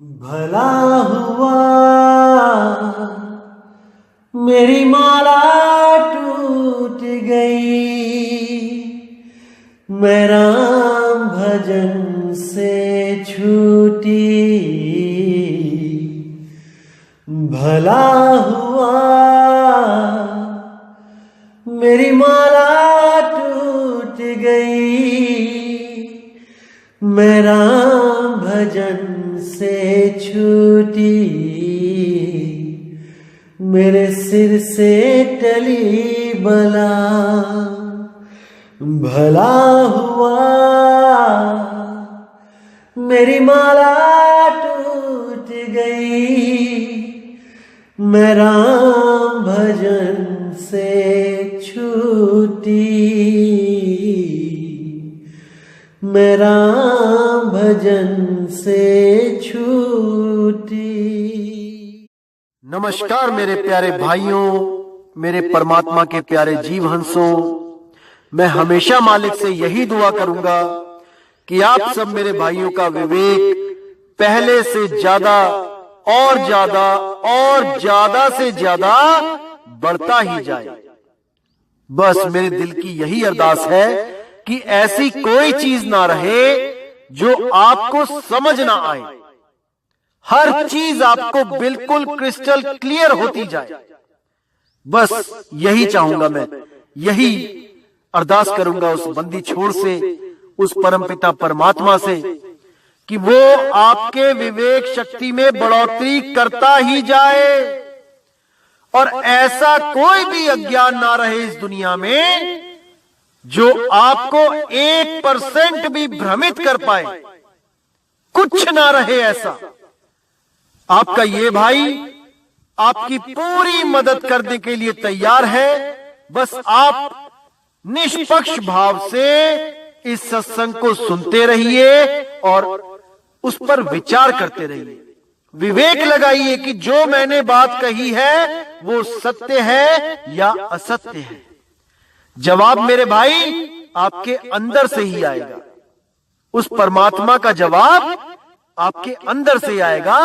भला हुआ मेरी माला टूट गई, मैं राम भजन से छूटी। भला हुआ मेरी माला टूट गई, मैं राम भजन से छूटी। मेरे सिर से टली बला, भला हुआ मेरी माला टूट गई, मैं राम भजन से छूटी। मैं राम भजन से छूटी। नमस्कार मेरे प्यारे भाइयों, मेरे परमात्मा के प्यारे जीव हंसों। मैं हमेशा मालिक से यही दुआ करूंगा कि आप सब मेरे भाइयों का विवेक पहले से ज्यादा और ज्यादा और ज्यादा से ज्यादा बढ़ता ही जाए। बस मेरे दिल की यही अरदास है कि ऐसी कोई चीज ना रहे जो आपको समझ ना आए। हर चीज आपको बिल्कुल क्रिस्टल क्लियर होती जाए। बस यही चाहूंगा मैं, यही अरदास करूंगा उस बंदी छोड़ से, उस परमपिता परमात्मा से कि वो आपके विवेक शक्ति में बढ़ोतरी करता ही जाए और ऐसा कोई भी अज्ञान ना रहे इस दुनिया में जो आपको 1% भी भ्रमित कर पाए। कुछ ना रहे ऐसा। आपका ये भाई आपकी पूरी मदद करने के लिए तैयार है। बस आप निष्पक्ष भाव से इस सत्संग को सुनते रहिए और उस पर विचार करते रहिए। विवेक लगाइए कि जो मैंने बात कही है वो सत्य है या असत्य है। जवाब मेरे भाई आपके अंदर से ही आएगा। उस परमात्मा का जवाब आपके अंदर से आएगा।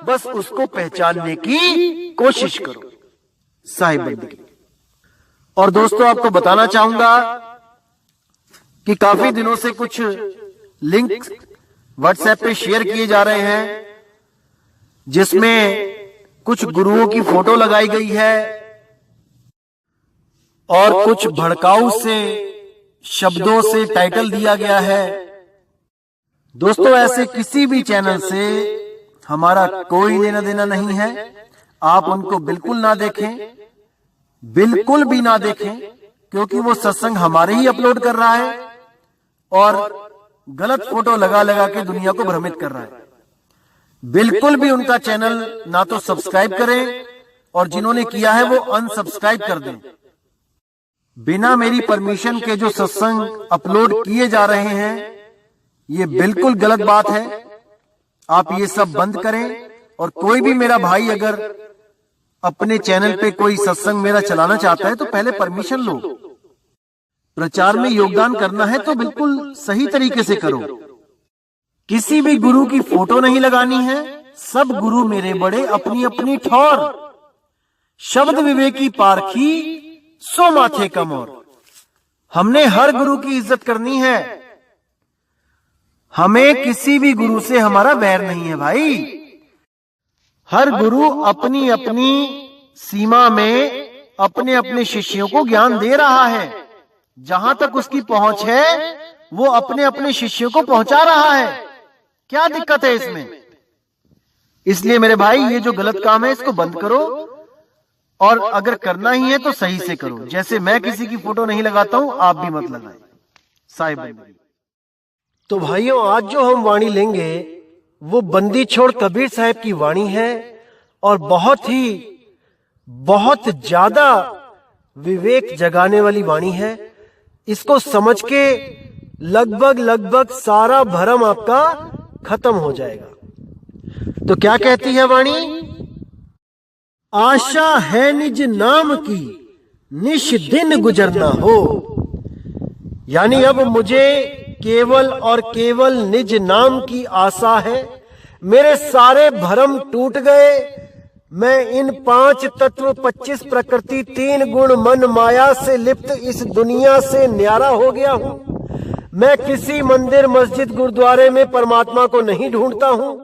बस उसको पहचानने की कोशिश करो। साहिब बंदगी। और दोस्तों, आपको बताना चाहूंगा कि काफी दिनों से कुछ लिंक व्हाट्सएप पे शेयर किए जा रहे हैं जिसमें कुछ गुरुओं की फोटो लगाई गई है और कुछ भड़काऊ से शब्दों से टाइटल दिया गया है। दोस्तों, ऐसे किसी भी चैनल से हमारा कोई लेना देना नहीं है। आप उनको बिल्कुल ना देखें, बिल्कुल भी ना देखें, क्योंकि वो सत्संग हमारे ही अपलोड कर रहा है और गलत फोटो लगा लगा के दुनिया को भ्रमित कर रहा है। बिल्कुल भी उनका चैनल ना तो सब्सक्राइब करें और जिन्होंने किया है वो अनसब्सक्राइब कर दें। बिना मेरी परमिशन के जो सत्संग अपलोड किए जा रहे हैं ये बिल्कुल गलत बात है। आप ये सब बंद करें। और कोई भी मेरा भाई अगर अपने चैनल पे कोई सत्संग मेरा चलाना चाहता है तो पहले परमिशन लो। प्रचार में योगदान करना है तो बिल्कुल सही तरीके से करो। किसी भी गुरु की फोटो नहीं लगानी है। सब गुरु मेरे बड़े अपनी अपनी ठौर। शब्द विवेकी पारखी सो माथे कम और। हमने हर गुरु की इज्जत करनी है। हमें किसी भी गुरु से हमारा वैर नहीं है भाई। हर गुरु अपनी अपनी सीमा में अपने अपने शिष्यों को ज्ञान दे रहा है। जहां तक उसकी पहुंच है वो अपने अपने शिष्यों को पहुंचा रहा है। क्या दिक्कत है इसमें? इसलिए मेरे भाई ये जो गलत काम है इसको बंद करो और अगर करना ही है तो सही से करो। जैसे मैं किसी की फोटो नहीं लगाता हूं, आप भी मत लगाएं। साहिब। तो भाइयों, आज जो हम वाणी लेंगे वो बंदी छोड़ कबीर साहब की वाणी है और बहुत ज्यादा विवेक जगाने वाली वाणी है। इसको समझ के लगभग सारा भरम आपका खत्म हो जाएगा। तो क्या कहती है वाणी? आशा है निज नाम की, निश दिन गुजरना हो। यानी अब मुझे केवल और केवल निज नाम की आशा है। मेरे सारे भ्रम टूट गए। मैं इन 5 तत्व 25 प्रकृति 3 गुण मन माया से लिप्त इस दुनिया से न्यारा हो गया हूं। मैं किसी मंदिर मस्जिद गुरुद्वारे में परमात्मा को नहीं ढूंढता हूं।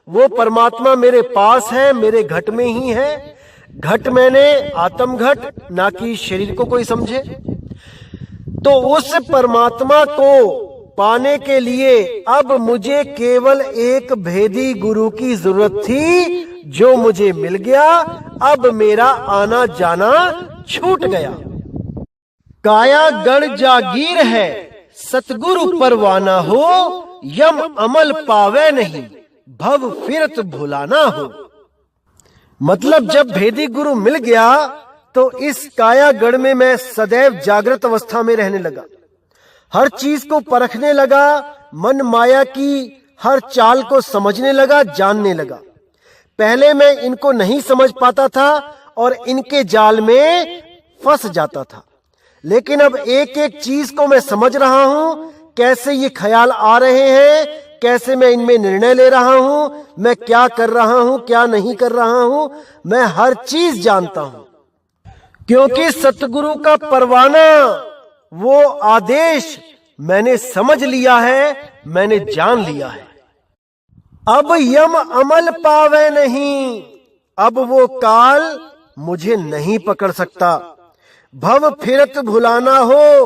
वो परमात्मा मेरे पास है, मेरे घट में ही है। घट मैंने आत्म घट, ना कि शरीर को कोई समझे। तो उस परमात्मा को पाने के लिए अब मुझे केवल एक भेदी गुरु की जरूरत थी, जो मुझे मिल गया। अब मेरा आना जाना छूट गया। काया गढ़ जागीर है, सतगुरु परवाना हो। यम अमल पावे नहीं, भव फिरत भुलाना हो। मतलब जब भेदी गुरु मिल गया तो इस कायागढ़ में मैं सदैव जागृत अवस्था में रहने लगा। हर चीज को परखने लगा, मन माया की हर चाल को समझने लगा, जानने लगा। पहले मैं इनको नहीं समझ पाता था और इनके जाल में फंस जाता था, लेकिन अब एक एक चीज को मैं समझ रहा हूं। कैसे ये ख्याल आ रहे हैं, कैसे मैं इनमें निर्णय ले रहा हूं, मैं क्या कर रहा हूं, क्या नहीं कर रहा हूं, मैं हर चीज जानता हूं। क्योंकि सतगुरु का परवाना, वो आदेश मैंने समझ लिया है, मैंने जान लिया है। अब यम अमल पावे नहीं, अब वो काल मुझे नहीं पकड़ सकता। भव फिरत भुलाना हो,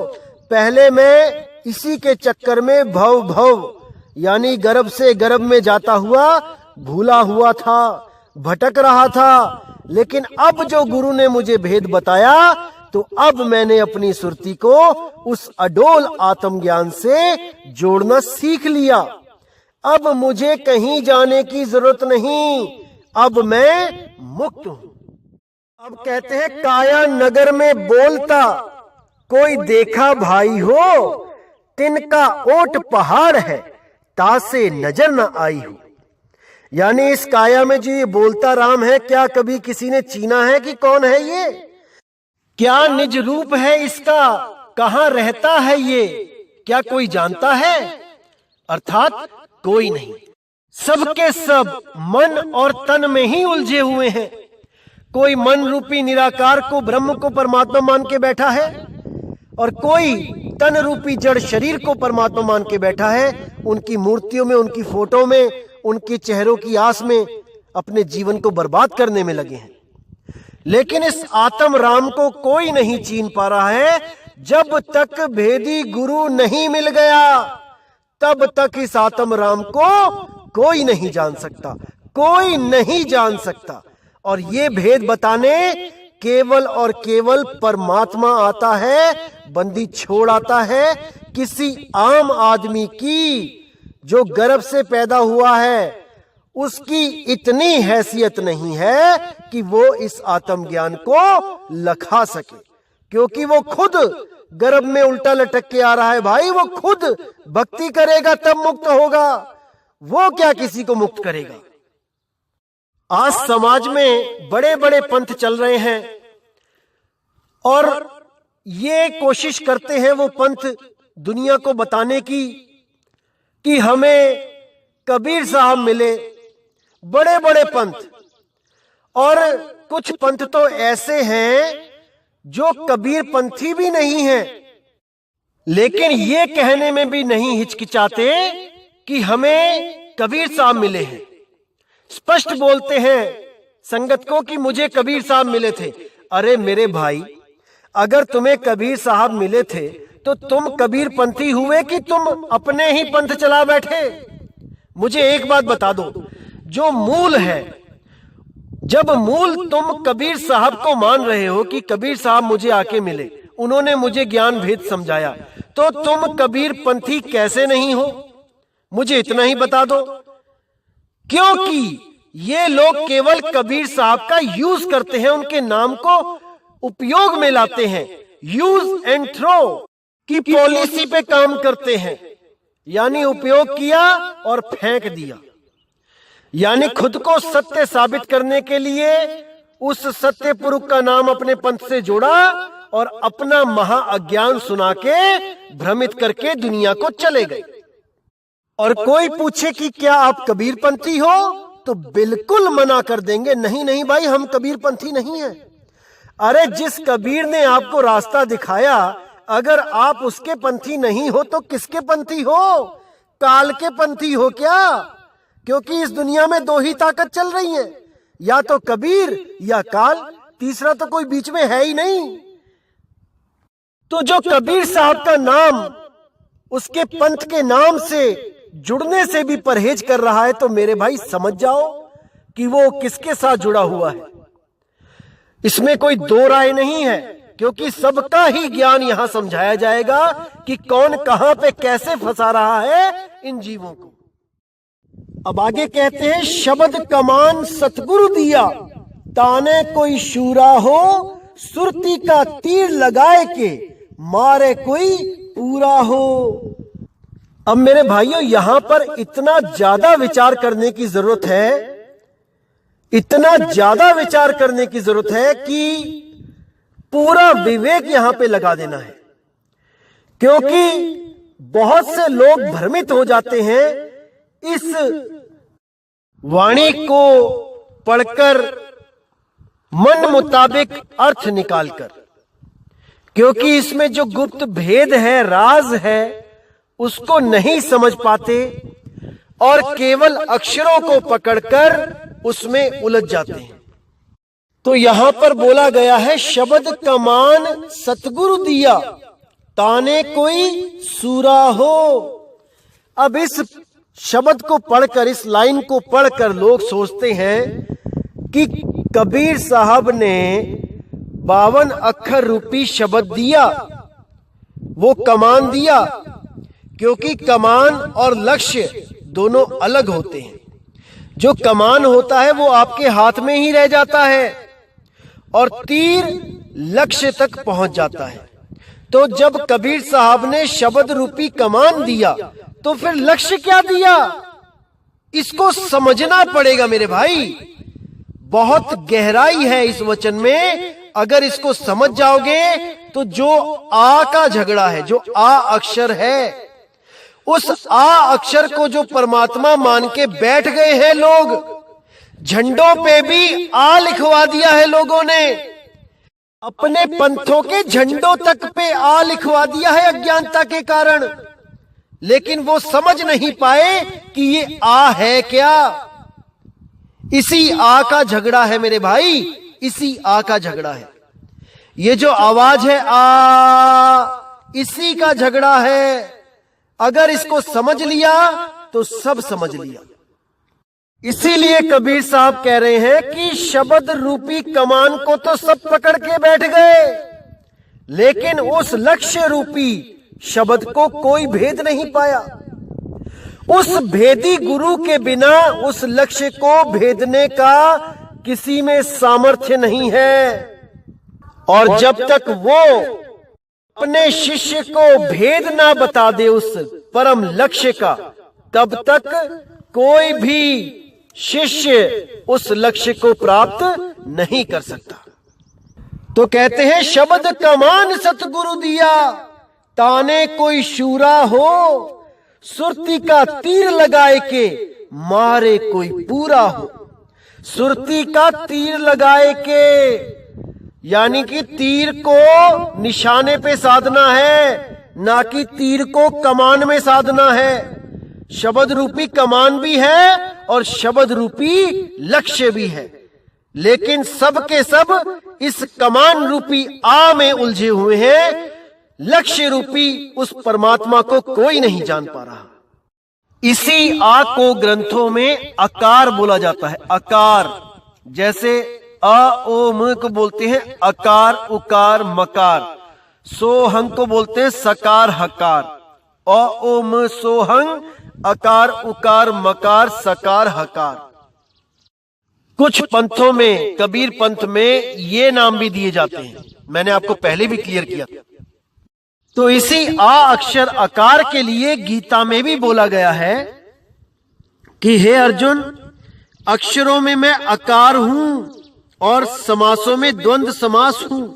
पहले मैं इसी के चक्कर में भव भव यानी गर्भ से गर्भ में जाता हुआ भूला हुआ था, भटक रहा था। लेकिन अब जो गुरु ने मुझे भेद बताया, तो अब मैंने अपनी सुरती को उस अडोल आत्मज्ञान से जोड़ना सीख लिया। अब मुझे कहीं जाने की जरूरत नहीं, अब मैं मुक्त हूं। अब कहते हैं काया नगर में बोलता, कोई देखा भाई हो, तिनका ओट पहाड़ है, तासे नजर न आई हो। यानी इस काया में जो ये बोलता राम है, क्या कभी किसी ने चीना है कि कौन है ये? क्या निज रूप है इसका? कहां रहता है ये? क्या कोई जानता है? अर्थात कोई नहीं। सबके सब मन और तन में ही उलझे हुए हैं। कोई मन रूपी निराकार को, ब्रह्म को परमात्मा मान के बैठा है, और कोई तन रूपी जड़ शरीर को परमात्मा मान के बैठा है। उनकी मूर्तियों में, उनकी फोटो में, उनके चेहरों की आस में अपने जीवन को बर्बाद करने में लगे हैं। लेकिन इस आत्म राम को कोई नहीं चीन पा रहा है। जब तक भेदी गुरु नहीं मिल गया, तब तक इस आत्म राम को कोई नहीं जान सकता, कोई नहीं जान सकता। और ये भेद बताने केवल और केवल परमात्मा आता है, बंदी छोड़ आता है। किसी आम आदमी की, जो गर्भ से पैदा हुआ है, उसकी इतनी हैसियत नहीं है कि वो इस आत्मज्ञान को लखा सके, क्योंकि वो खुद गर्भ में उल्टा लटक के आ रहा है। भाई वो खुद भक्ति करेगा तब मुक्त होगा, वो क्या किसी को मुक्त करेगा। आज समाज में बड़े बड़े पंथ चल रहे हैं और ये कोशिश करते हैं वो पंथ दुनिया को बताने की कि हमें कबीर साहब मिले। बड़े बड़े पंथ, और कुछ पंथ तो ऐसे हैं जो कबीर पंथी भी नहीं हैं, लेकिन ये कहने में भी नहीं हिचकिचाते कि हमें कबीर साहब मिले हैं। स्पष्ट बोलते हैं संगत को कि मुझे कबीर साहब मिले थे। अरे मेरे भाई, अगर तुम्हें कबीर साहब मिले थे तो तुम कबीर पंथी हुए कि तुम अपने ही पंथ चला बैठे? मुझे एक बात बता दो, जो मूल है, जब मूल तुम कबीर साहब को मान रहे हो कि कबीर साहब मुझे आके मिले, उन्होंने मुझे ज्ञान भेद समझाया, तो तुम कबीर पंथी कैसे नहीं हो? मुझे इतना ही बता दो। क्योंकि ये लोग केवल कबीर साहब का यूज करते हैं, उनके नाम को उपयोग में लाते हैं, यूज एंड थ्रो की पॉलिसी पे काम करते हैं। यानी उपयोग किया और फेंक दिया। यानी खुद को सत्य साबित करने के लिए उस सत्य पुरुष का नाम अपने पंथ से जोड़ा और अपना महा अज्ञान सुना के भ्रमित करके दुनिया को चले गए। और कोई पूछे कि क्या आप कबीरपंथी हो, तो बिल्कुल मना कर देंगे, नहीं नहीं भाई, हम कबीरपंथी नहीं हैं। अरे जिस कबीर ने आपको रास्ता दिखाया, अगर आप उसके पंथी नहीं हो तो किसके पंथी हो? काल के पंथी हो क्या? क्योंकि इस दुनिया में दो ही ताकत चल रही है, या तो कबीर या काल, तीसरा तो कोई बीच में है ही नहीं। तो जो कबीर साहब का नाम उसके पंथ के नाम से जुड़ने से भी परहेज कर रहा है, तो मेरे भाई समझ जाओ कि वो किसके साथ जुड़ा हुआ है। इसमें कोई दो राय नहीं है, क्योंकि सबका ही ज्ञान यहां समझाया जाएगा कि कौन कहां पे कैसे फंसा रहा है इन जीवों को। अब आगे कहते हैं, शब्द कमान सतगुरु दिया, ताने कोई शूरा हो, सुरती का तीर लगाए के मारे कोई पूरा हो। अब मेरे भाइयों, यहां पर इतना ज्यादा विचार करने की जरूरत है, इतना ज्यादा विचार करने की जरूरत है कि पूरा विवेक यहां पे लगा देना है। क्योंकि बहुत से लोग भ्रमित हो जाते हैं इस वाणी को पढ़कर मन मुताबिक अर्थ निकालकर, क्योंकि इसमें जो गुप्त भेद है, राज है, उसको नहीं समझ पाते और केवल अक्षरों को पकड़कर उसमें उलझ जाते हैं। तो यहां पर बोला गया है, शब्द कमान सतगुरु दिया, ताने कोई सूरा हो। अब इस शब्द को पढ़कर, इस लाइन को पढ़कर लोग सोचते हैं कि कबीर साहब ने 52 अक्षर रूपी शब्द दिया, वो कमान दिया, क्योंकि कमान और लक्ष्य दोनों अलग होते हैं। जो कमान होता है वो आपके हाथ में ही रह जाता है और तीर लक्ष्य तक पहुंच जाता है। तो जब कबीर साहब ने शब्द रूपी कमान दिया, तो फिर लक्ष्य क्या दिया? इसको समझना पड़ेगा मेरे भाई। बहुत गहराई है इस वचन में। अगर इसको समझ जाओगे तो जो आ का झगड़ा है, जो आ अक्षर है, उस आ अक्षर को जो परमात्मा मान के बैठ गए हैं लोग, झंडों पे भी आ लिखवा दिया है लोगों ने, अपने पंथों के झंडों तक पे आ लिखवा दिया है अज्ञानता के कारण। लेकिन वो समझ नहीं पाए कि ये आ है क्या। इसी आ का झगड़ा है मेरे भाई, इसी आ का झगड़ा है। ये जो आवाज है आ, इसी का झगड़ा है। अगर इसको समझ लिया तो सब समझ लिया। इसीलिए कबीर साहब कह रहे हैं कि शब्द रूपी कमान को तो सब पकड़ के बैठ गए, लेकिन उस लक्ष्य रूपी शब्द को कोई भेद नहीं पाया। उस भेदी गुरु के बिना उस लक्ष्य को भेदने का किसी में सामर्थ्य नहीं है। और जब तक वो अपने शिष्य को भेद ना बता दे उस परम लक्ष्य का, तब तक कोई भी शिष्य उस लक्ष्य को प्राप्त नहीं कर सकता। तो कहते हैं, शब्द कमान सतगुरु दिया, ताने कोई शूरा हो, सुरती का तीर लगाए के मारे कोई पूरा हो। सुरती का तीर लगाए के यानी कि तीर को निशाने पे साधना है, ना कि तीर को कमान में साधना है। शब्द रूपी कमान भी है और शब्द रूपी लक्ष्य भी है, लेकिन सब के सब इस कमान रूपी आ में उलझे हुए हैं। लक्ष्य रूपी उस परमात्मा को कोई नहीं जान पा रहा। इसी आ को ग्रंथों में आकार बोला जाता है। आकार, जैसे अ ओ म को बोलते हैं अकार उकार मकार, सोहंग को बोलते हैं सकार हकार, अ ओ म सोहंग, अकार उकार मकार सकार हकार। कुछ पंथों में, कबीर पंथ में ये नाम भी दिए जाते हैं, मैंने आपको पहले भी क्लियर किया। तो इसी आ अक्षर आकार के लिए गीता में भी बोला गया है कि हे अर्जुन, अक्षरों में मैं आकार हूं और समासों में द्वंद्व समास हूं।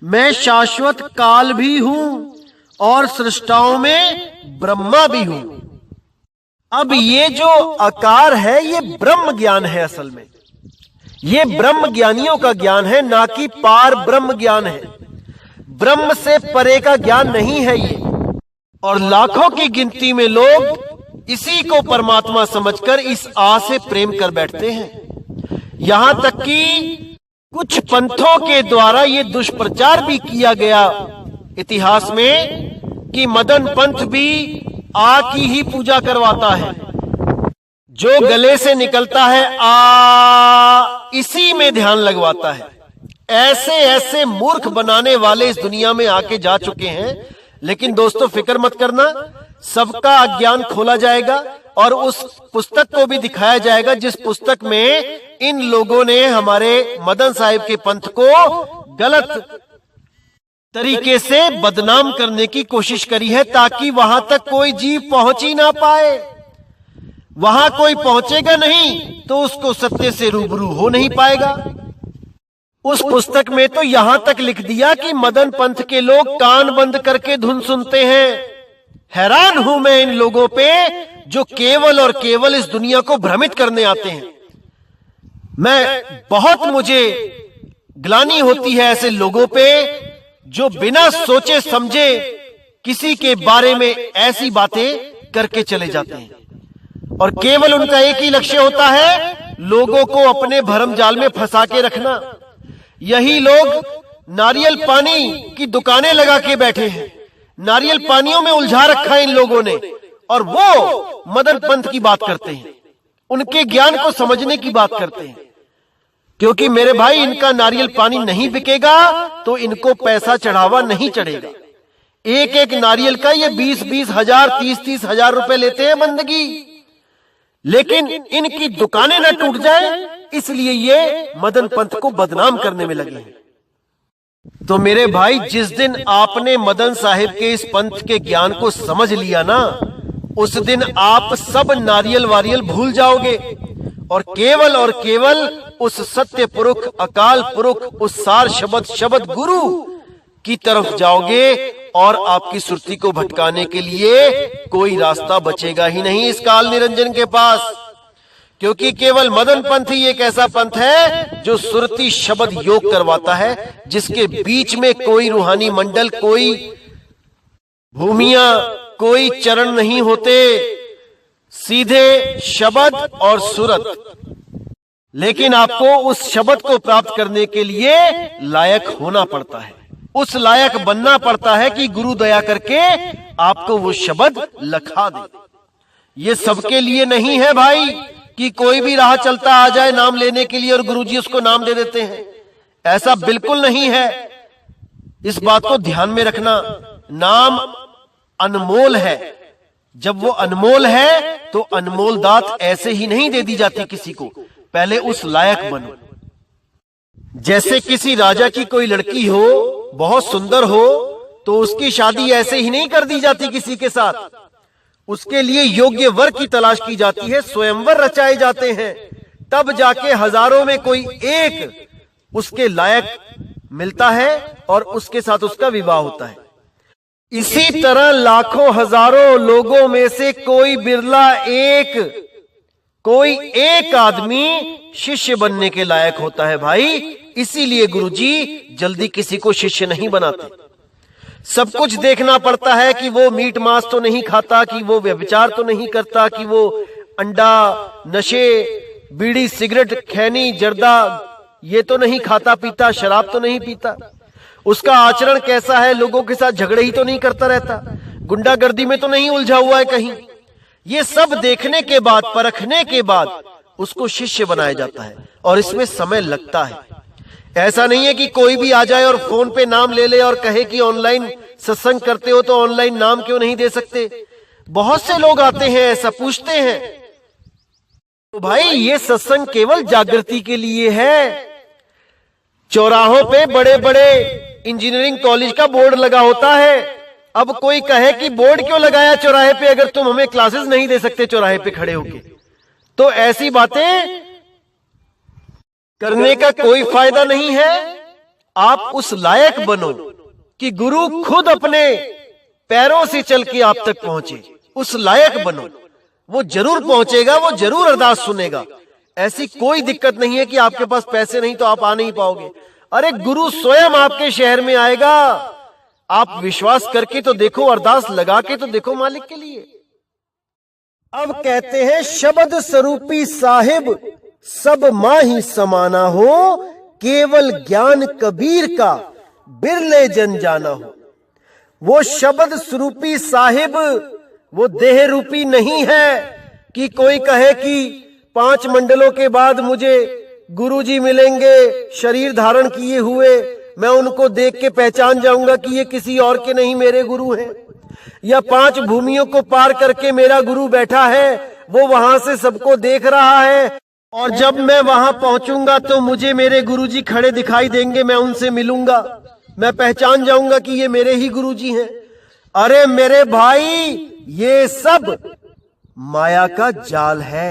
मैं शाश्वत काल भी हूं और सृष्टाओं में ब्रह्मा भी हूं। अब ये जो आकार है ये ब्रह्म ज्ञान है, असल में ये ब्रह्म ज्ञानियों का ज्ञान है, ना कि पार ब्रह्म ज्ञान है। ब्रह्म से परे का ज्ञान नहीं है ये। और लाखों की गिनती में लोग इसी को परमात्मा समझकर इस आ से प्रेम कर बैठते हैं। यहां तक कि कुछ पंथों के द्वारा ये दुष्प्रचार भी किया गया इतिहास में कि मदन पंथ भी आ की ही पूजा करवाता है। जो गले से निकलता है आ, इसी में ध्यान लगवाता है। ऐसे ऐसे मूर्ख बनाने वाले इस दुनिया में आके जा चुके हैं। लेकिन दोस्तों फिक्र मत करना, सबका अज्ञान खोला जाएगा और उस पुस्तक को भी दिखाया जाएगा जिस पुस्तक में इन लोगों ने हमारे मदन साहिब के पंथ को गलत तरीके से बदनाम करने की कोशिश करी है, ताकि वहां तक कोई जीव पहुंच ही ना पाए। वहां कोई पहुंचेगा नहीं तो उसको सत्य से रूबरू हो नहीं पाएगा। उस पुस्तक में तो यहां तक लिख दिया कि मदन पंथ के लोग कान बंद करके धुन सुनते हैं। हैरान हूं मैं इन लोगों पे जो केवल और केवल इस दुनिया को भ्रमित करने आते हैं। मुझे ग्लानि होती है ऐसे लोगों पे जो बिना सोचे समझे किसी के बारे में ऐसी बातें करके चले जाते हैं और केवल उनका एक ही लक्ष्य होता है लोगों को अपने भरम जाल में फंसा के रखना। यही लोग नारियल पानी की दुकानें लगा के बैठे हैं, नारियल पानियों में उलझा रखा है इन लोगों ने, और वो मदन पंथ की बात करते हैं, उनके ज्ञान को समझने की बात करते हैं। क्योंकि मेरे भाई इनका नारियल पानी नहीं बिकेगा तो इनको पैसा चढ़ावा नहीं चढ़ेगा। एक एक नारियल का ये 20-20 हजार 30-30 हजार रुपए लेते हैं बंदगी, लेकिन इनकी दुकानें न टूट जाए इसलिए ये मदन पंथ को बदनाम करने में लगे हैं। तो मेरे भाई जिस दिन आपने मदन साहिब के इस पंथ के ज्ञान को समझ लिया ना, उस दिन आप सब नारियल वारियल भूल जाओगे और केवल उस सत्य पुरुष अकाल पुरुष उस सार शब्द गुरु की तरफ जाओगे और आपकी सुरती को भटकाने के लिए कोई रास्ता बचेगा ही नहीं इस काल निरंजन के पास। क्योंकि केवल मदन पंथ ही एक ऐसा पंथ है जो सुरती शब्द योग करवाता है, जिसके बीच में कोई रूहानी मंडल, कोई भूमिया, कोई चरण नहीं होते, सीधे शब्द और सूरत। लेकिन आपको उस शब्द को प्राप्त करने के लिए लायक होना पड़ता है, उस लायक बनना पड़ता है कि गुरु दया करके आपको वो शब्द लखा दे। ये सबके लिए नहीं है भाई कि कोई भी राह चलता आ जाए नाम लेने के लिए और गुरुजी उसको नाम दे देते हैं, ऐसा बिल्कुल नहीं है। इस बात को ध्यान में रखना, नाम अनमोल है। जब वो अनमोल है तो अनमोल दात ऐसे ही नहीं दे दी जाती किसी को, पहले उस लायक बनो। जैसे किसी राजा की कोई लड़की हो, बहुत सुंदर हो, तो उसकी शादी ऐसे ही नहीं कर दी जाती किसी के साथ, उसके लिए योग्य वर की तलाश की जाती है, स्वयंवर रचाए जाते हैं, तब जाके हजारों में कोई एक उसके लायक मिलता है और उसके साथ उसका विवाह होता है। इसी तरह लाखों हजारों लोगों में से कोई बिरला कोई एक आदमी शिष्य बनने के लायक होता है भाई। इसीलिए गुरुजी जल्दी किसी को शिष्य नहीं बनाते। सब कुछ देखना पड़ता है कि वो मीट मांस तो नहीं खाता, कि वो व्यभिचार तो नहीं करता, कि वो अंडा, नशे, बीड़ी, सिगरेट, खैनी, जर्दा ये तो नहीं खाता पीता, शराब तो नहीं पीता, उसका आचरण कैसा है, लोगों के साथ झगड़े ही तो नहीं करता रहता, गुंडागर्दी में तो नहीं उलझा हुआ है कहीं। ये सब देखने के बाद, परखने के बाद उसको शिष्य बनाया जाता है और इसमें समय लगता है। ऐसा नहीं है कि कोई भी आ जाए और फोन पे नाम ले ले और कहे कि ऑनलाइन सत्संग करते हो तो ऑनलाइन नाम क्यों नहीं दे सकते। बहुत से लोग आते हैं ऐसा पूछते हैं। तो भाई ये सत्संग केवल जागृति के लिए है। चौराहों पे बड़े बड़े इंजीनियरिंग कॉलेज का बोर्ड लगा होता है। अब कोई कहे कि बोर्ड क्यों लगाया चौराहे पे, अगर तुम हमें क्लासेस नहीं दे सकते चौराहे पे खड़े होके, तो ऐसी बातें करने का कोई फायदा नहीं है। आप उस लायक बनो कि गुरु खुद अपने पैरों से चल के आप तक पहुंचे, उस लायक बनो। वो जरूर पहुंचेगा, वो जरूर अरदास सुनेगा। ऐसी कोई दिक्कत नहीं है कि आपके पास पैसे नहीं तो आप आ नहीं पाओगे। अरे गुरु स्वयं आपके शहर में आएगा। आप विश्वास करके तो देखो, अरदास लगा के तो देखो मालिक के लिए। अब कहते हैं शब्द स्वरूपी साहिब सब माही समाना हो, केवल ज्ञान कबीर का बिरले जन जाना हो। वो शब्द स्वरूपी साहिब वो देह रूपी नहीं है कि कोई कहे कि 5 मंडलों के बाद मुझे गुरुजी मिलेंगे शरीर धारण किए हुए, मैं उनको देख के पहचान जाऊंगा कि ये किसी और के नहीं मेरे गुरु हैं। या 5 भूमियों को पार करके मेरा गुरु बैठा है, वो वहां से सबको देख रहा है और जब मैं वहां पहुंचूंगा तो मुझे मेरे गुरुजी खड़े दिखाई देंगे, मैं उनसे मिलूंगा, मैं पहचान जाऊंगा कि ये मेरे ही गुरुजी हैं। अरे मेरे भाई, ये सब माया का जाल है।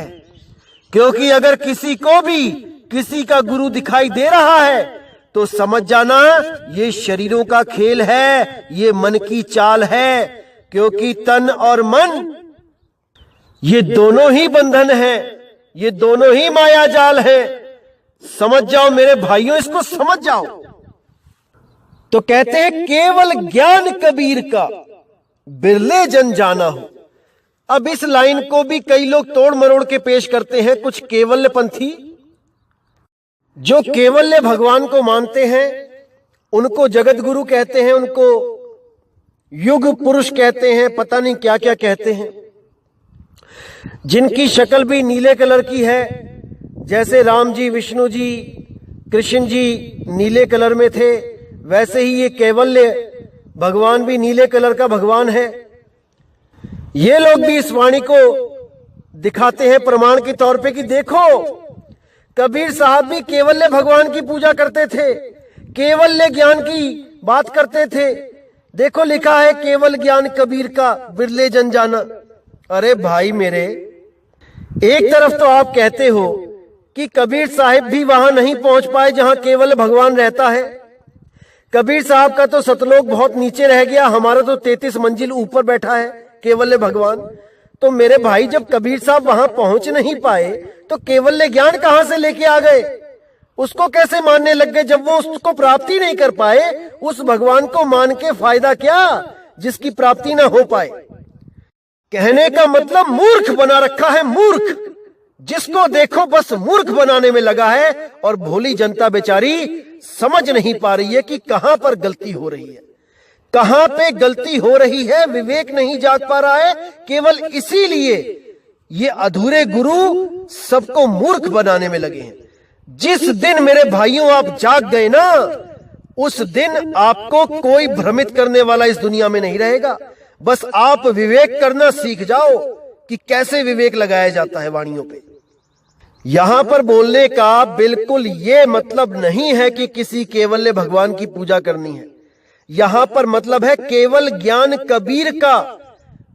क्योंकि अगर किसी को भी किसी का गुरु दिखाई दे रहा है तो समझ जाना ये शरीरों का खेल है, ये मन की चाल है। क्योंकि तन और मन ये दोनों ही बंधन है, ये दोनों ही माया जाल है। समझ जाओ मेरे भाइयों, इसको समझ जाओ। तो कहते हैं केवल ज्ञान कबीर का बिरले जन जाना हो। अब इस लाइन को भी कई लोग तोड़ मरोड़ के पेश करते हैं। कुछ केवल्य पंथी जो केवल्य भगवान को मानते हैं उनको जगत गुरु कहते हैं, उनको युग पुरुष कहते हैं, पता नहीं क्या क्या कहते हैं। जिनकी शक्ल भी नीले कलर की है, जैसे राम जी, विष्णु जी, कृष्ण जी नीले कलर में थे, वैसे ही ये केवल्य भगवान भी नीले कलर का भगवान है। ये लोग भी इस वाणी को दिखाते हैं प्रमाण के तौर पे कि देखो कबीर साहब भी केवल्य भगवान की पूजा करते थे, केवल्य ज्ञान की बात करते थे। देखो लिखा है केवल ज्ञान कबीर का बिरले जन जाना। अरे भाई मेरे, एक तरफ तो आप कहते हो कि कबीर साहिब भी वहां नहीं पहुंच पाए जहां केवल भगवान रहता है। कबीर साहब का तो सतलोक बहुत नीचे रह गया, हमारा तो 33 मंजिल ऊपर बैठा है केवल्य भगवान। तो मेरे भाई, जब कबीर साहब वहां पहुंच नहीं पाए तो केवल्य ज्ञान कहां से लेके आ गए? उसको कैसे मानने लग गए जब वो उसको प्राप्ति नहीं कर पाए? उस भगवान को मान के फायदा क्या जिसकी प्राप्ति ना हो पाए? कहने का मतलब मूर्ख बना रखा है, मूर्ख। जिसको देखो बस मूर्ख बनाने में लगा है और भोली जनता बेचारी समझ नहीं पा रही है कि कहां पर गलती हो रही है, कहां पे गलती हो रही है। विवेक नहीं जाग पा रहा है। केवल इसीलिए ये अधूरे गुरु सबको मूर्ख बनाने में लगे हैं। जिस दिन मेरे भाइयों आप जाग गए ना, उस दिन आपको कोई भ्रमित करने वाला इस दुनिया में नहीं रहेगा। बस आप विवेक करना सीख जाओ कि कैसे विवेक लगाया जाता है वाणियों पे। यहां पर बोलने का बिल्कुल ये मतलब नहीं है कि किसी केवल्य भगवान की पूजा करनी है। यहां पर मतलब है केवल ज्ञान कबीर का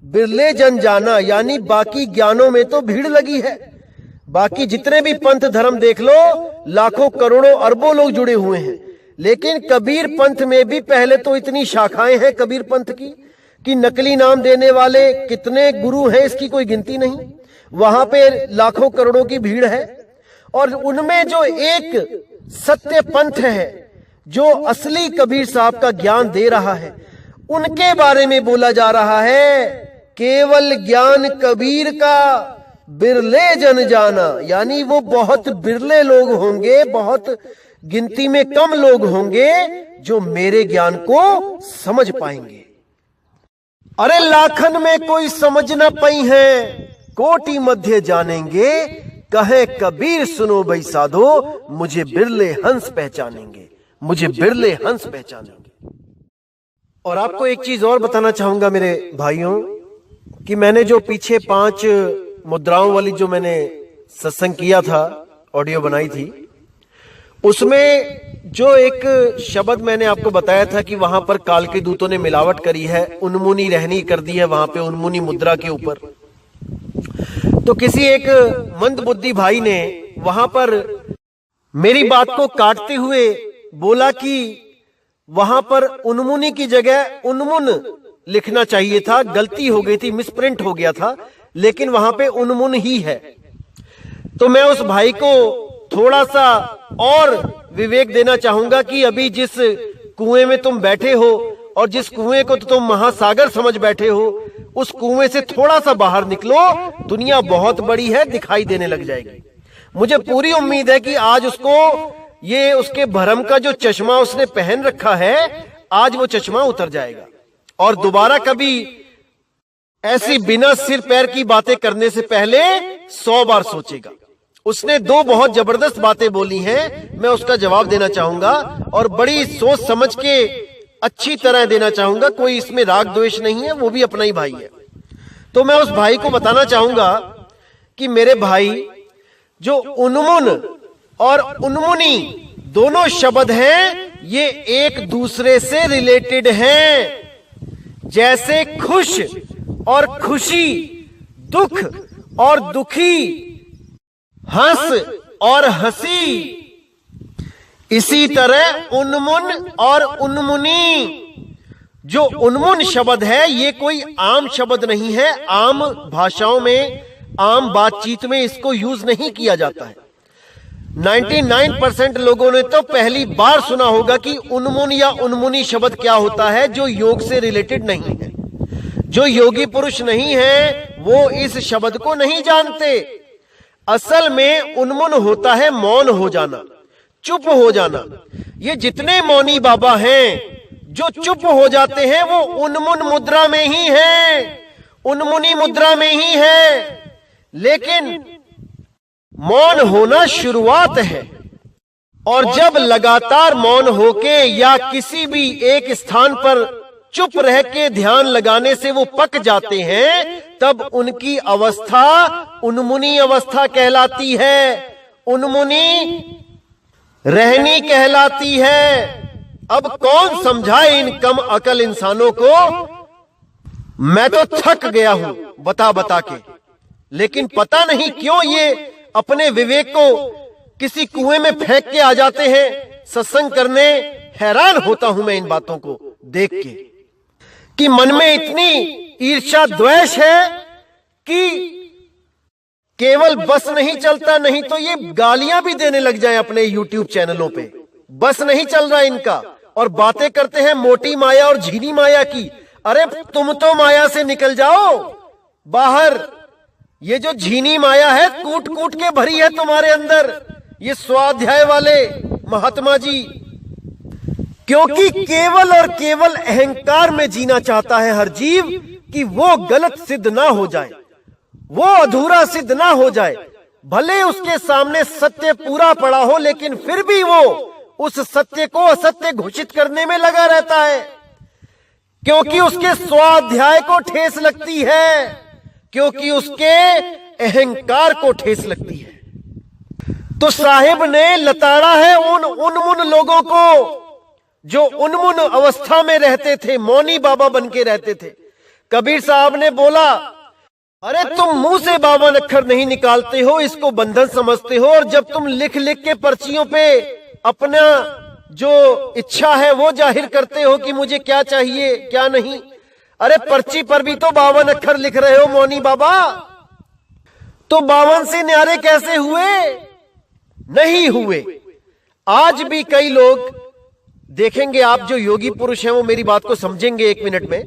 बिरले जन जाना, यानी बाकी ज्ञानों में तो भीड़ लगी है। बाकी जितने भी पंथ धर्म देख लो, लाखों करोड़ों अरबों लोग जुड़े हुए हैं, लेकिन कबीर पंथ में भी पहले तो इतनी शाखाएं हैं कबीर पंथ की कि नकली नाम देने वाले कितने गुरु हैं इसकी कोई गिनती नहीं। वहां पे लाखों करोड़ों की भीड़ है और उनमें जो एक सत्य पंथ है जो असली कबीर साहब का ज्ञान दे रहा है, उनके बारे में बोला जा रहा है केवल ज्ञान कबीर का बिरले जन जाना। यानी वो बहुत बिरले लोग होंगे, बहुत गिनती में कम लोग होंगे जो मेरे ज्ञान को समझ पाएंगे। अरे लाखन में कोई समझ न पाई है, कोटि मध्य जानेंगे, कहे कबीर सुनो भाई साधो, मुझे बिरले हंस पहचानेंगे, मुझे बिरले हंस पहचानेंगे। और आपको एक चीज और बताना चाहूंगा मेरे भाइयों कि मैंने जो पीछे 5 मुद्राओं वाली जो मैंने सत्संग किया था, ऑडियो बनाई थी, उसमें जो एक शब्द मैंने आपको बताया था कि वहां पर काल के दूतों ने मिलावट करी है, उन्मुनी रहनी कर दी है वहां पे उन्मुनी मुद्रा के ऊपर। तो किसी एक मंद बुद्धि भाई ने वहां पर मेरी बात को काटते हुए बोला कि वहां पर उन्मुनी की जगह उन्मुन लिखना चाहिए था, गलती हो गई थी, मिसप्रिंट हो गया था। लेकिन वहां पे उन्मुन ही है। तो मैं उस भाई को थोड़ा सा और विवेक देना चाहूंगा कि अभी जिस कुएं में तुम बैठे हो और जिस कुएं को तो तुम महासागर समझ बैठे हो, उस कुएं से थोड़ा सा बाहर निकलो। दुनिया बहुत बड़ी है, दिखाई देने लग जाएगी। मुझे पूरी उम्मीद है कि आज उसको ये उसके भरम का जो चश्मा उसने पहन रखा है, आज वो चश्मा उतर जाएगा और दोबारा कभी ऐसी बिना सिर पैर की बातें करने से पहले 100 बार सोचेगा। उसने 2 बहुत जबरदस्त बातें बोली हैं, मैं उसका जवाब देना चाहूंगा और बड़ी सोच समझ के अच्छी तरह देना चाहूंगा। कोई इसमें राग द्वेष नहीं है, वो भी अपना ही भाई है। तो मैं उस भाई को बताना चाहूंगा कि मेरे भाई, जो उन्मुन और उन्मुनी दोनों शब्द हैं, ये एक दूसरे से रिलेटेड हैं। जैसे खुश और खुशी, दुख और दुखी, हंस और हंसी, इसी तरह उन्मुन और उन्मुनी। जो उन्मुन शब्द है ये कोई आम शब्द नहीं है, आम भाषाओं में, आम बातचीत में इसको यूज नहीं किया जाता है। 99% लोगों ने तो पहली बार सुना होगा कि उन्मुन या उन्मुनी शब्द क्या होता है, जो योग से रिलेटेड नहीं है। जो योगी पुरुष नहीं है वो इस शब्द को नहीं जानते। असल में उन्मुन होता है मौन हो जाना, चुप हो जाना। ये जितने मौनी बाबा हैं जो चुप हो जाते हैं वो उन्मुन मुद्रा में ही हैं, उन्मुनी मुद्रा में ही है। लेकिन मौन होना शुरुआत है, और जब लगातार मौन होके या किसी भी एक स्थान पर चुप रह के ध्यान लगाने से वो पक जाते हैं, तब उनकी अवस्था उन्मुनी अवस्था कहलाती है, उन्मुनी रहनी कहलाती है। अब कौन समझाए इन कम अकल इंसानों को? मैं तो थक गया हूं बता बता के, लेकिन पता नहीं क्यों ये अपने विवेक को किसी कुएं में फेंक के आ जाते हैं सत्संग करने। हैरान होता हूं मैं इन बातों को देख के कि मन में इतनी ईर्ष्या द्वेष है कि केवल बस नहीं चलता, नहीं तो ये गालियां भी देने लग जाए अपने YouTube चैनलों पे। बस नहीं चल रहा इनका, और बातें करते हैं मोटी माया और झीनी माया की। अरे तुम तो माया से निकल जाओ बाहर। ये जो झीनी माया है कूट कूट के भरी है तुम्हारे अंदर, ये स्वाध्याय वाले महात्मा जी। क्योंकि केवल और केवल अहंकार में जीना चाहता है हर जीव कि वो गलत सिद्ध ना हो जाए, वो अधूरा सिद्ध ना हो जाए। भले उसके सामने सत्य पूरा पड़ा हो, लेकिन फिर भी वो उस सत्य को असत्य घोषित करने में लगा रहता है, क्योंकि उसके स्वाध्याय को ठेस लगती है, क्योंकि उसके अहंकार को ठेस लगती है। तो साहिब ने लताड़ा है उन उन्मुन लोगों को जो उन्मुन अवस्था में रहते थे, मौनी बाबा बन के रहते थे। कबीर साहब ने बोला, अरे तुम मुंह से 52 अक्षर नहीं निकालते हो, इसको बंधन समझते हो, और जब तुम लिख लिख के पर्चियों पे अपना जो इच्छा है वो जाहिर करते हो कि मुझे क्या चाहिए क्या नहीं। अरे पर्ची पर भी तो 52 अक्षर लिख रहे हो मौनी बाबा, तो 52 से न्यारे कैसे हुए? नहीं हुए। आज भी कई लोग देखेंगे, आप जो योगी पुरुष हैं वो मेरी बात को समझेंगे 1 मिनट में।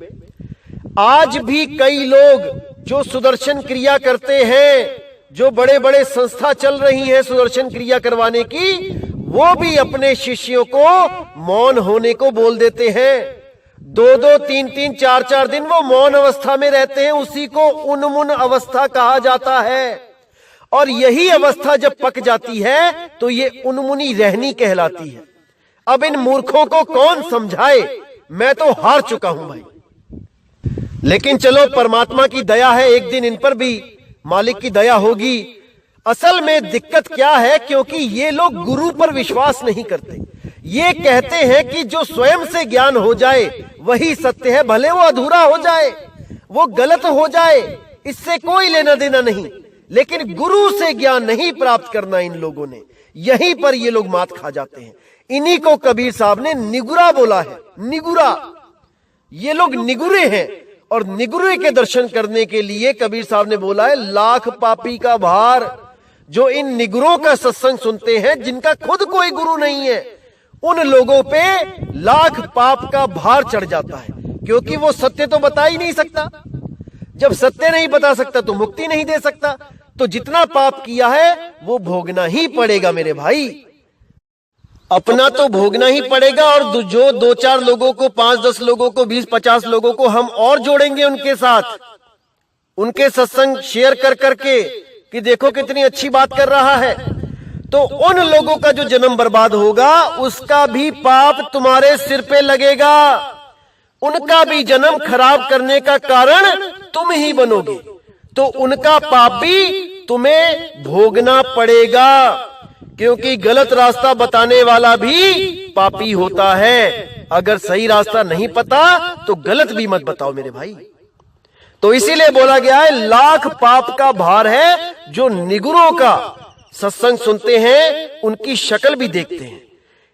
आज भी कई लोग जो सुदर्शन क्रिया करते हैं, जो बड़े बड़े संस्था चल रही हैं सुदर्शन क्रिया करवाने की, वो भी अपने शिष्यों को मौन होने को बोल देते हैं। 2-2, 3-3, 4-4 दिन वो मौन अवस्था में रहते हैं, उसी को उन्मुन अवस्था कहा जाता है। और यही अवस्था जब पक जाती है तो ये उन्मुनी रहनी कहलाती है। अब इन मूर्खों को कौन समझाए? मैं तो हार चुका हूं भाई। लेकिन चलो, परमात्मा की दया है, एक दिन इन पर भी मालिक की दया होगी। असल में दिक्कत क्या है? क्योंकि ये लोग गुरु पर विश्वास नहीं करते। ये कहते हैं कि जो स्वयं से ज्ञान हो जाए वही सत्य है, भले वो अधूरा हो जाए, वो गलत हो जाए, इससे कोई लेना देना नहीं। लेकिन गुरु से ज्ञान नहीं प्राप्त करना इन लोगों ने, यहीं पर ये लोग मात खा जाते हैं। इन्हीं को कबीर साहब ने निगुरा बोला है, निगुरा। ये लोग निगुरे हैं, और निगुरे के दर्शन करने के लिए कबीर साहब ने बोला है लाख पापी का भार। जो इन निगुरों का सत्संग सुनते हैं, जिनका खुद कोई गुरु नहीं है, उन लोगों पे लाख पाप का भार चढ़ जाता है, क्योंकि वो सत्य तो बता ही नहीं सकता। जब सत्य नहीं बता सकता तो मुक्ति नहीं दे सकता। तो जितना पाप किया है वो भोगना ही पड़ेगा मेरे भाई, अपना तो भोगना ही पड़ेगा। और जो 2-4 लोगों को, 5-10 लोगों को, 20-50 लोगों को हम और जोड़ेंगे उनके साथ, उनके सत्संग शेयर कर करके कि देखो कितनी अच्छी बात कर रहा है, तो उन लोगों का जो जन्म बर्बाद होगा उसका भी पाप तुम्हारे सिर पे लगेगा। उनका भी जन्म खराब करने का कारण तुम ही बनोगे, तो उनका पाप भी तुम्हें भोगना पड़ेगा, क्योंकि गलत रास्ता बताने वाला भी पापी होता है। अगर सही रास्ता नहीं पता तो गलत भी मत बताओ मेरे भाई। तो इसीलिए बोला गया है लाख पाप का भार है जो निगुरों का सत्संग सुनते हैं, उनकी शक्ल भी देखते हैं।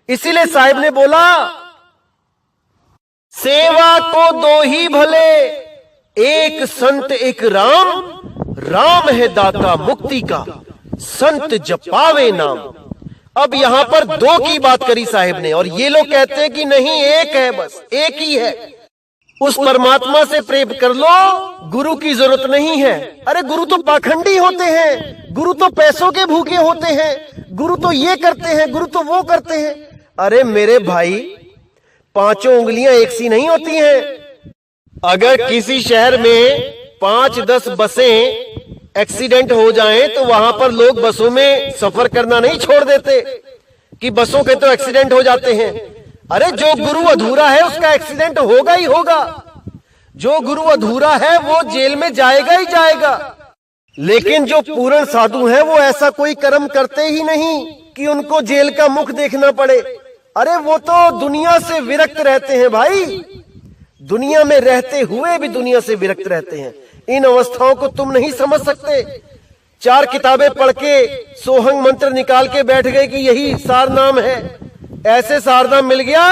इसीलिए साहिब ने बोला सेवा को 2 ही भले, एक संत एक राम, राम है दाता मुक्ति का, संत जपावे नाम। अब यहां पर 2 की बात करी साहिब ने, और ये लोग कहते हैं कि नहीं एक है, बस एक ही है, उस परमात्मा से प्रेम कर लो, गुरु की जरूरत नहीं है। अरे गुरु तो पाखंडी होते हैं, गुरु तो पैसों के भूखे होते हैं, गुरु तो ये करते हैं, गुरु तो वो करते हैं। अरे मेरे भाई, 5 उंगलियां एक सी नहीं होती हैं। अगर किसी शहर में 5-10 बसें एक्सीडेंट हो जाएं तो वहां पर लोग बसों में सफर करना नहीं छोड़ देते कि बसों के तो एक्सीडेंट हो जाते हैं। अरे जो गुरु अधूरा है उसका एक्सीडेंट होगा ही होगा, जो गुरु अधूरा है वो जेल में जाएगा ही जाएगा। लेकिन जो पूर्ण साधु है वो ऐसा कोई कर्म करते ही नहीं कि उनको जेल का मुख देखना पड़े। अरे वो तो दुनिया से विरक्त रहते हैं भाई, दुनिया में रहते हुए भी दुनिया से विरक्त रहते हैं। इन अवस्थाओं को तुम नहीं समझ सकते। 4 किताबें पढ़ के सोहंग मंत्र निकाल के बैठ गए कि यही सार नाम है। ऐसे सार नाम मिल गया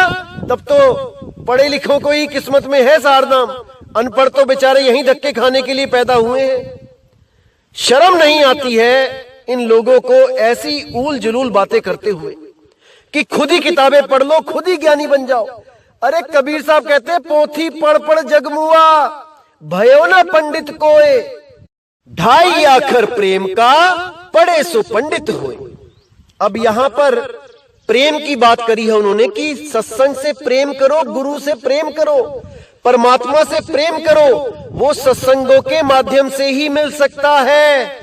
तब तो पढ़े लिखों को ही किस्मत में है सार नाम, अनपढ़ तो बेचारे यहीं धक्के खाने के लिए पैदा हुए हैं। शर्म नहीं आती है इन लोगों को ऐसी ऊल जुलूल बातें करते हुए कि खुद ही किताबें पढ़ लो, खुद ही ज्ञानी बन जाओ। अरे कबीर साहब कहते हैं पोथी पढ़ पढ़ जगमुआ, भयो न पंडित कोय, 2.5 आखर प्रेम का, पढ़े सो पंडित होए। अब यहां पर प्रेम की बात करी है उन्होंने कि सत्संग से प्रेम करो, गुरु से प्रेम करो, परमात्मा से प्रेम करो। वो सत्संगों के माध्यम से ही मिल सकता है,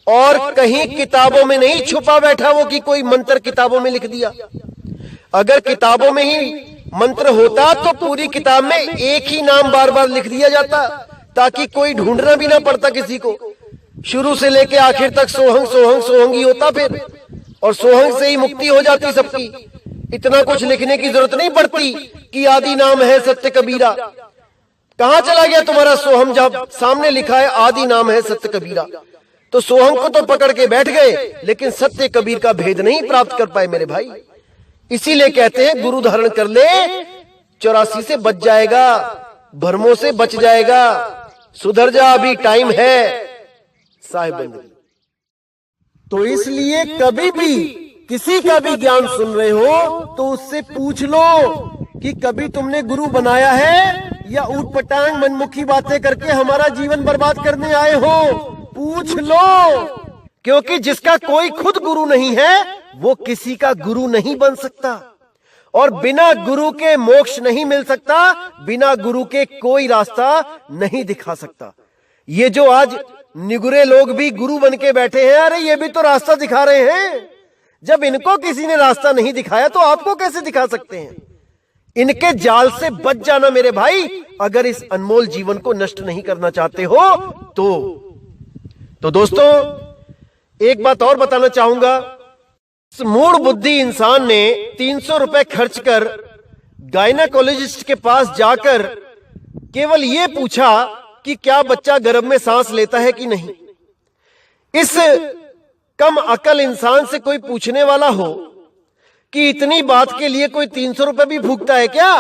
और कहीं किताबों में नहीं छुपा बैठा वो कि कोई मंत्र किताबों में लिख दिया। अगर किताबों में ही मंत्र होता तो पूरी किताब में एक ही नाम बार बार लिख दिया जाता, ताकि कोई ढूंढना भी ना पड़ता किसी को। शुरू से लेके आखिर तक सोहंग सोहंग सोहंग ही होता फिर, और सोहंग से ही मुक्ति हो जाती सबकी। इतना कुछ लिखने की जरूरत नहीं पड़ती कि आदि नाम है सत्य कबीरा। कहां चला गया तुम्हारा सोहम जब सामने लिखा है आदि नाम है सत्य कबीरा? तो सोहम को तो पकड़ के बैठ गए, लेकिन सत्य कबीर का भेद नहीं प्राप्त कर पाए मेरे भाई। इसीलिए कहते हैं गुरु धारण कर ले, 84 से बच जाएगा, भ्रमों से बच जाएगा, सुधर जा, अभी टाइम है साहिब बंदगी। तो इसलिए कभी भी किसी का भी ज्ञान सुन रहे हो तो उससे पूछ लो कि कभी तुमने गुरु बनाया है या ऊटपटांग मनमुखी बातें करके हमारा जीवन बर्बाद करने आए हो? पूछ लो, क्योंकि जिसका कोई खुद गुरु नहीं है वो किसी का गुरु नहीं बन सकता, और बिना गुरु के मोक्ष नहीं मिल सकता, बिना गुरु के कोई रास्ता नहीं दिखा सकता। ये जो आज निगुरे लोग भी गुरु बन के बैठे हैं, अरे ये भी तो रास्ता दिखा रहे हैं। जब इनको किसी ने रास्ता नहीं दिखाया तो आपको कैसे दिखा सकते हैं? इनके जाल से बच जाना मेरे भाई, अगर इस अनमोल जीवन को नष्ट नहीं करना चाहते हो तो दोस्तों एक बात और बताना चाहूंगा। इस मूढ़ बुद्धि इंसान ने 300 रुपए खर्च कर गायनेकोलॉजिस्ट के पास जाकर केवल यह पूछा कि क्या बच्चा गर्भ में सांस लेता है कि नहीं। इस कम अकल इंसान से कोई पूछने वाला हो कि इतनी बात के लिए कोई 300 रुपए भी फूकता है क्या?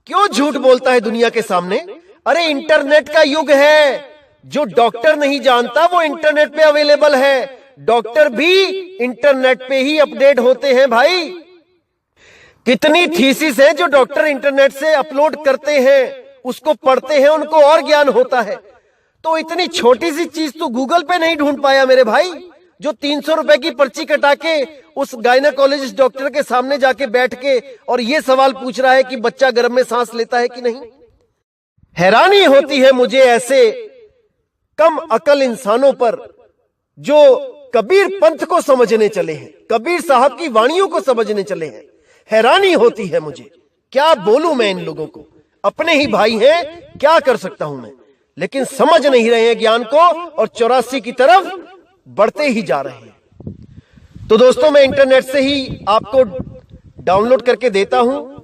क्यों झूठ बोलता है दुनिया के सामने? अरे इंटरनेट का युग है, जो डॉक्टर नहीं जानता वो इंटरनेट पे अवेलेबल है। डॉक्टर भी इंटरनेट पे ही अपडेट होते हैं भाई। कितनी थीसिस है जो डॉक्टर इंटरनेट से अपलोड करते हैं, उसको पढ़ते हैं, उनको और ज्ञान होता है। तो इतनी छोटी सी चीज तो गूगल पे नहीं ढूंढ पाया मेरे भाई, जो 300 रुपए की पर्ची कटा के उस गायनेकोलॉजिस्ट डॉक्टर के सामने जाके बैठ के और ये सवाल पूछ रहा है कि बच्चा गर्भ में सांस लेता है कि नहीं। हैरानी होती है मुझे ऐसे कम अकल इंसानों पर जो कबीर पंथ को समझने चले हैं, कबीर साहब की वाणियों को समझने चले हैं। हैरानी होती है मुझे, क्या बोलूं मैं इन लोगों को। अपने ही भाई हैं, क्या कर सकता हूं मैं, लेकिन समझ नहीं रहे हैं ज्ञान को और 84 की तरफ बढ़ते ही जा रहे हैं। तो दोस्तों, मैं इंटरनेट से ही आपको डाउनलोड करके देता हूं,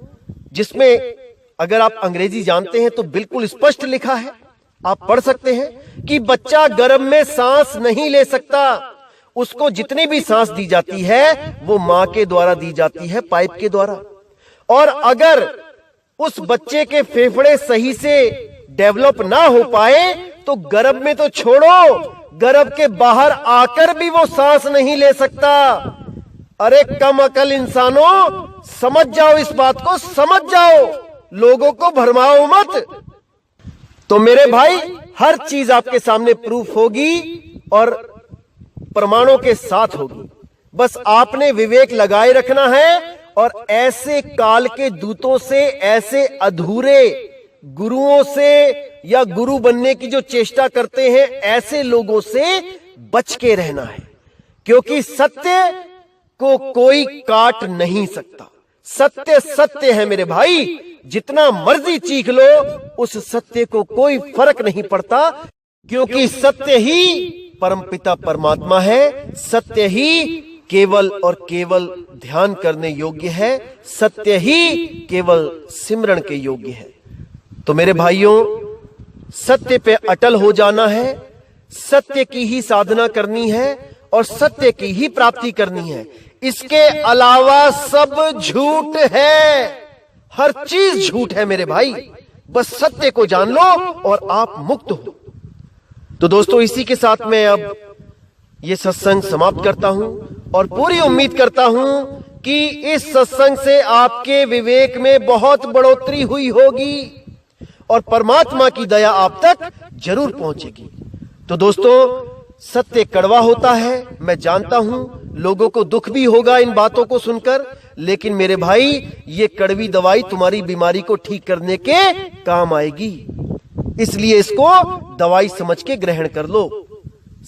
जिसमें अगर आप अंग्रेजी जानते हैं तो बिल्कुल स्पष्ट लिखा है, आप पढ़ सकते हैं कि बच्चा गर्भ में सांस नहीं ले सकता। उसको जितनी भी सांस दी जाती है वो मां के द्वारा दी जाती है, पाइप के द्वारा। और अगर उस बच्चे के फेफड़े सही से डेवलप ना हो पाए तो गर्भ में तो छोड़ो, गर्भ के बाहर आकर भी वो सांस नहीं ले सकता। अरे कम अकल इंसानों, समझ जाओ, इस बात को समझ जाओ, लोगों को भरमाओ मत। तो मेरे भाई, हर चीज आपके सामने प्रूफ होगी और प्रमाणों के साथ होगी। बस आपने विवेक लगाए रखना है और ऐसे काल के दूतों से, ऐसे अधूरे गुरुओं से या गुरु बनने की जो चेष्टा करते हैं, ऐसे लोगों से बच के रहना है। क्योंकि सत्य को कोई काट नहीं सकता। सत्य सत्य है मेरे भाई, जितना मर्जी चीख लो, उस सत्य को कोई फर्क नहीं पड़ता। क्योंकि सत्य ही परमपिता परमात्मा है, सत्य ही केवल और केवल ध्यान करने योग्य है, सत्य ही केवल सिमरण के योग्य है। तो मेरे भाइयों, सत्य पे अटल हो जाना है, सत्य की ही साधना करनी है और सत्य की ही प्राप्ति करनी है। इसके अलावा सब झूठ है, हर चीज झूठ है मेरे भाई। बस सत्य को जान लो और आप मुक्त हो। तो दोस्तों, इसी के साथ मैं अब ये सत्संग समाप्त करता हूं और पूरी उम्मीद करता हूं कि इस सत्संग से आपके विवेक में बहुत बढ़ोतरी हुई होगी और परमात्मा की दया आप तक जरूर पहुंचेगी। तो दोस्तों, सत्य कड़वा होता है, मैं जानता हूं, लोगों को दुख भी होगा इन बातों को सुनकर, लेकिन मेरे भाई, ये कड़वी दवाई तुम्हारी बीमारी को ठीक करने के काम आएगी। इसलिए इसको दवाई समझ के ग्रहण कर लो।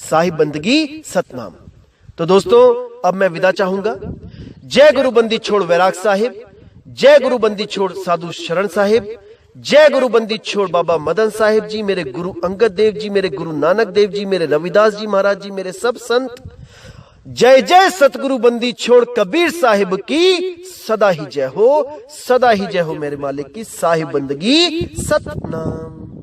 साहिब बंदगी सतनाम। तो दोस्तों, अब मैं विदा चाहूंगा। जय गुरु बंदी छोड़ वैराग साहिब, जय गुरु बंदी छोड़ साधु शरण साहिब, जय गुरु बंदी छोड़ बाबा मदन साहिब जी, मेरे गुरु अंगद देव जी, मेरे गुरु नानक देव जी, मेरे रविदास जी महाराज जी, मेरे सब संत। जय जय सतगुरु बंदी छोड़ कबीर साहिब की सदा ही जय हो, सदा ही जय हो मेरे मालिक की। साहिब बंदगी सतनाम।